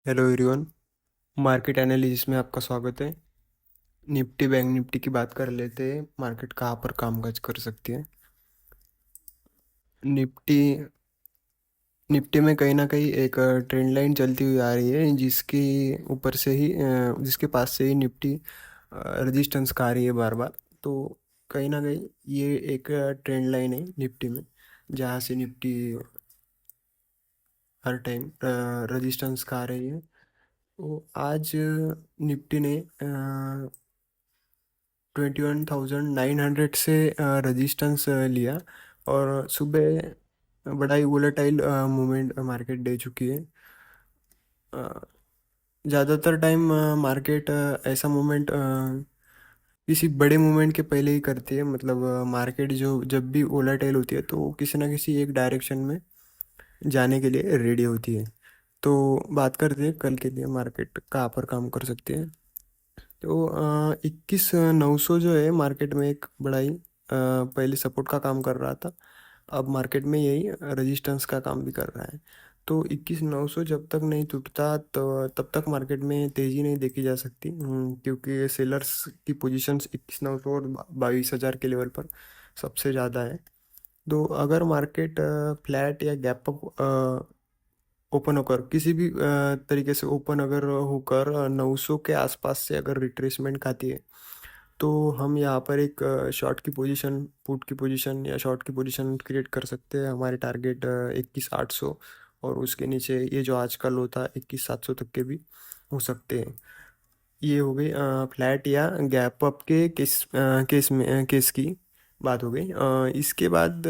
Hello everyone. Market analysis में आपका स्वागत है। निफ्टी बैंक निफ्टी की बात कर लेते हैं, मार्केट कहाँ पर कामकाज कर सकती है। निफ्टी निफ्टी में कहीं ना कहीं एक ट्रेंड लाइन चलती हुई आ रही है, जिसकी ऊपर से ही जिसके पास से ही निफ्टी रेजिस्टेंस का आ रही है बार बार। तो कहीं ना कहीं ये एक ट्रेंड लाइन है निफ्टी में, जहाँ से निफ्टी हर टाइम रेजिस्टेंस का आ रही है। तो आज निफ्टी ने 21,900 से रेजिस्टेंस लिया, और सुबह बड़ा ही वोलेटाइल मूवमेंट मार्केट दे चुकी है। ज़्यादातर टाइम मार्केट ऐसा मूवमेंट किसी बड़े मूवमेंट के पहले ही करती है। मतलब मार्केट जो जब भी वोलेटाइल होती है तो वो किसी ना किसी एक डायरेक्शन में जाने के लिए रेडी होती है। तो बात करते हैं कल के लिए मार्केट कहाँ पर काम कर सकती है। तो 21,900 जो है मार्केट में एक बड़ा ही पहले सपोर्ट का काम कर रहा था। अब मार्केट में यही रेजिस्टेंस का काम भी कर रहा है। तो 21,900 जब तक नहीं टूटता तो तब तक मार्केट में तेज़ी नहीं देखी जा सकती, क्योंकि सेलर्स की पोजीशंस 21,900 और 22,000 के लेवल पर सबसे ज़्यादा है। तो अगर मार्केट फ्लैट या गैप अप ओपन होकर किसी भी तरीके से ओपन अगर होकर 900 के आसपास से अगर रिट्रेसमेंट खाती है, तो हम यहाँ पर एक शॉर्ट की पोजीशन, पुट की पोजीशन या शॉर्ट की पोजीशन क्रिएट कर सकते हैं। हमारे टारगेट 21,800 और उसके नीचे ये जो आज का लो था 21,700 तक के भी हो सकते हैं। ये हो गई फ्लैट या गैप अप के केस की बात हो गई। इसके बाद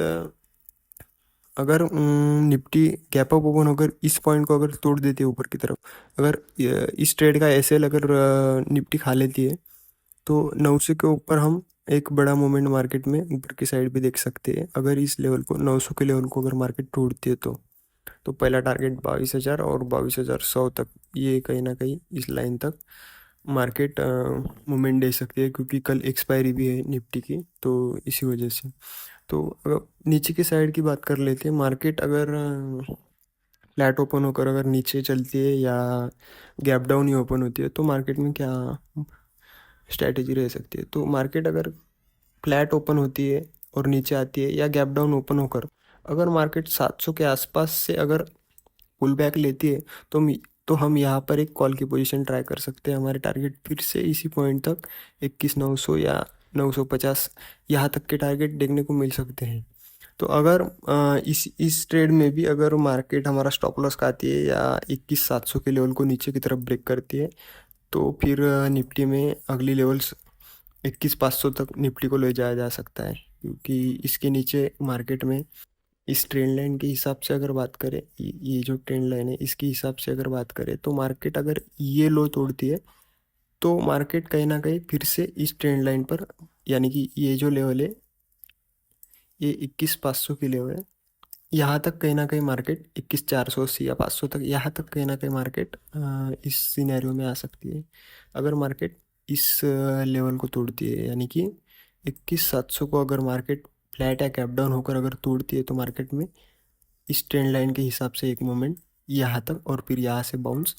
अगर निफ्टी गैप अप ओपन होकर इस पॉइंट को अगर तोड़ देती है ऊपर की तरफ, अगर इस ट्रेड का एसएल अगर निफ्टी खा लेती है, तो 900 के ऊपर हम एक बड़ा मोमेंट मार्केट में ऊपर की साइड भी देख सकते हैं। अगर इस लेवल को 900 के लेवल को अगर मार्केट तोड़ती है तो पहला टारगेट 22,000 और 22,100 तक, ये कहीं ना कहीं इस लाइन तक मार्केट मोमेंट दे सकती है, क्योंकि कल एक्सपायरी भी है निफ्टी की, तो इसी वजह से। तो अगर नीचे की साइड की बात कर लेते हैं, मार्केट अगर फ्लैट ओपन होकर अगर नीचे चलती है या गैप डाउन ही ओपन होती है, तो मार्केट में क्या स्ट्रैटेजी रह सकती है। तो मार्केट अगर फ्लैट ओपन होती है और नीचे आती है, या गैप डाउन ओपन होकर अगर मार्केट 700 के आसपास से अगर पुल बैक लेती है, तो हम यहाँ पर एक कॉल की पोजीशन ट्राई कर सकते हैं। हमारे टारगेट फिर से इसी पॉइंट तक 21,900 या 950 यहाँ तक के टारगेट देखने को मिल सकते हैं। तो अगर इस ट्रेड में भी अगर मार्केट हमारा स्टॉप लॉस खाती है या 21,700 के लेवल को नीचे की तरफ ब्रेक करती है, तो फिर निफ्टी में अगली लेवल्स 21,500 तक निफ्टी को ले जाया जा सकता है। क्योंकि इसके नीचे मार्केट में इस ट्रेंड लाइन के हिसाब से अगर बात करें, ये जो ट्रेंड लाइन है इसके हिसाब से अगर बात करें, तो मार्केट अगर ये लो तोड़ती है, तो मार्केट कहीं ना कहीं फिर से इस ट्रेंड लाइन पर, यानी कि ये जो लेवल है ये 21,500 की लेवल है, यहाँ तक कहीं ना कहीं मार्केट 21,480 या 500 तक, यहाँ तक कहीं ना कहीं मार्केट इस सिनेरियो में आ सकती है। अगर मार्केट इस लेवल को तोड़ती है, यानी कि 21,700 को अगर मार्केट फ्लैट या कैप डाउन होकर अगर तोड़ती है, तो मार्केट में इस ट्रेंड लाइन के हिसाब से एक मोमेंट यहाँ तक और फिर यहाँ से बाउंस,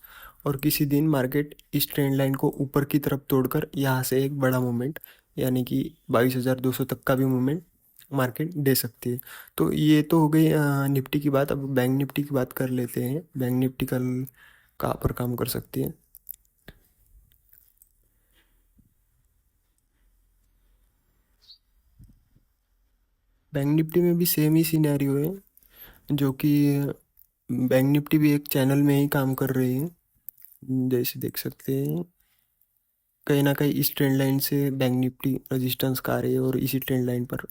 और किसी दिन मार्केट इस ट्रेंड लाइन को ऊपर की तरफ तोड़कर यहाँ से एक बड़ा मोमेंट, यानी कि 22,200 तक का भी मोमेंट मार्केट दे सकती है। तो ये तो हो गई निफ्टी की बात। अब बैंक निफ्टी की बात कर लेते हैं। बैंक निफ्टी कल कहाँ पर काम कर सकती है। बैंक निफ्टी में भी सेम ही सिनेरियो है, जो कि बैंक निफ्टी भी एक चैनल में ही काम कर रही है। जैसे देख सकते हैं, कहीं ना कहीं इस ट्रेंड लाइन से बैंक निफ्टी रेजिस्टेंस का रही है, और इसी ट्रेंड लाइन पर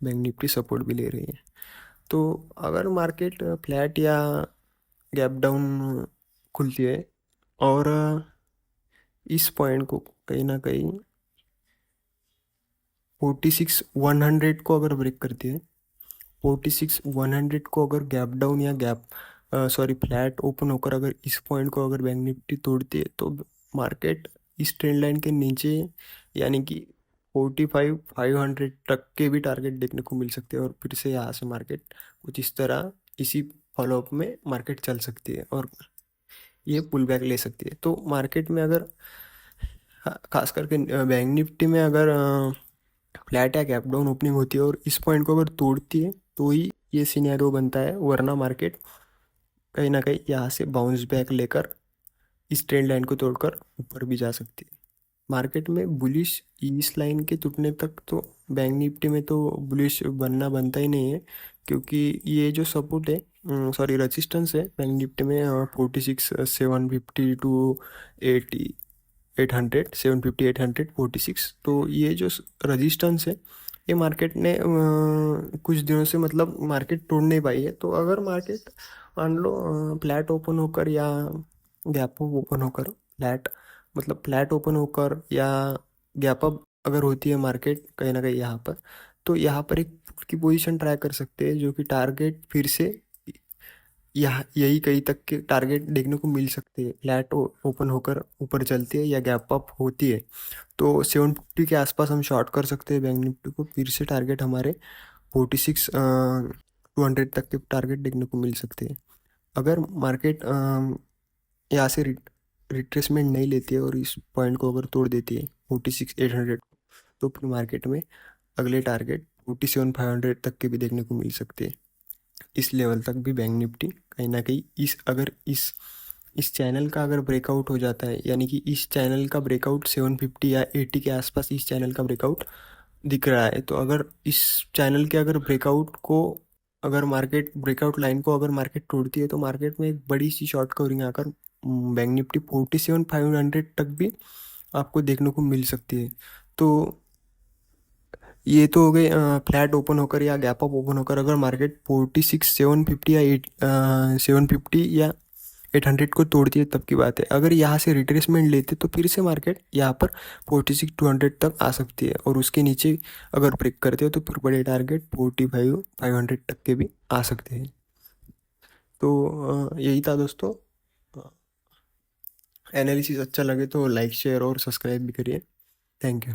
बैंक निफ्टी सपोर्ट भी ले रही है। तो अगर मार्केट फ्लैट या गैप डाउन खुलती है और इस पॉइंट को कहीं ना कहीं 46,100 को अगर ब्रेक करती है, 46,100 को अगर गैप डाउन या गैप सॉरी फ्लैट ओपन होकर अगर इस पॉइंट को अगर बैंक निफ्टी तोड़ती है, तो मार्केट इस ट्रेंड लाइन के नीचे, यानी कि 45,500 तक के भी टारगेट देखने को मिल सकते हैं, और फिर से यहाँ से मार्केट कुछ इस तरह इसी फॉलोअप में मार्केट चल सकती है। और ये पुल बैक ले सकती है। तो मार्केट में अगर खास करके बैंक निफ्टी में अगर फ्लैट या गैप डाउन ओपनिंग होती है और इस पॉइंट को अगर तोड़ती है तो ही ये सिनेरियो बनता है, वरना मार्केट कहीं ना कहीं यहाँ से बाउंस बैक लेकर इस ट्रेंड लाइन को तोड़कर ऊपर भी जा सकती है। मार्केट में बुलिश इस लाइन के टूटने तक तो बैंक निफ्टी में तो बुलिश बनना बनता ही नहीं है, क्योंकि ये जो सपोर्ट है, सॉरी रेजिस्टेंस है बैंक निफ्टी में 46 750 टू 800 750 846। तो ये जो रेजिस्टेंस है ये मार्केट ने कुछ दिनों से मतलब मार्केट तोड़ नहीं पाई है। तो अगर मार्केट मान लो फ्लैट ओपन होकर या गैप अप ओपन होकर, फ्लैट मतलब फ्लैट ओपन होकर या गैप अप अगर होती है मार्केट कहीं ना कहीं यहाँ पर, तो यहाँ पर एक पुट की पोजीशन ट्राई कर सकते हैं, जो कि टारगेट फिर से यहाँ यही कहीं तक के टारगेट देखने को मिल सकते हैं। फ्लैट ओपन होकर ऊपर चलती है या गैप अप होती है तो 750 के आसपास हम शॉर्ट कर सकते हैं बैंक निफ्टी को। फिर से टारगेट हमारे 46 200 तक के टारगेट देखने को मिल सकते हैं। अगर मार्केट यहाँ से रिट्रेसमेंट नहीं लेती है और इस पॉइंट को अगर तोड़ देती है 46 800 को, तो फिर मार्केट में अगले टारगेट 47 500 तक के भी देखने को मिल सकते हैं। इस लेवल तक भी बैंक निफ्टी कहीं ना कहीं इस चैनल का अगर ब्रेकआउट हो जाता है, यानी कि इस चैनल का ब्रेकआउट 750 या 80 के आसपास इस चैनल का ब्रेकआउट दिख रहा है, तो अगर इस चैनल के अगर ब्रेकआउट को अगर मार्केट ब्रेकआउट लाइन को अगर मार्केट तोड़ती है तो मार्केट में एक बड़ी सी शॉर्ट कवरिंग आकर बैंक निफ्टी 47 500 तक भी आपको देखने को मिल सकती है। तो ये तो हो गई फ्लैट ओपन होकर या गैप अप ओपन होकर अगर मार्केट 46 750 या 750 या 800 को तोड़ती है तब की बात है। अगर यहाँ से रिट्रेसमेंट लेते तो फिर से मार्केट यहाँ पर 46 200 तक आ सकती है, और उसके नीचे अगर ब्रेक करते हो तो फिर बड़े टारगेट 45 500 तक के भी आ सकते हैं। तो यही था दोस्तों। एनालिसिस अच्छा लगे तो लाइक शेयर और सब्सक्राइब भी करिए। Thank you.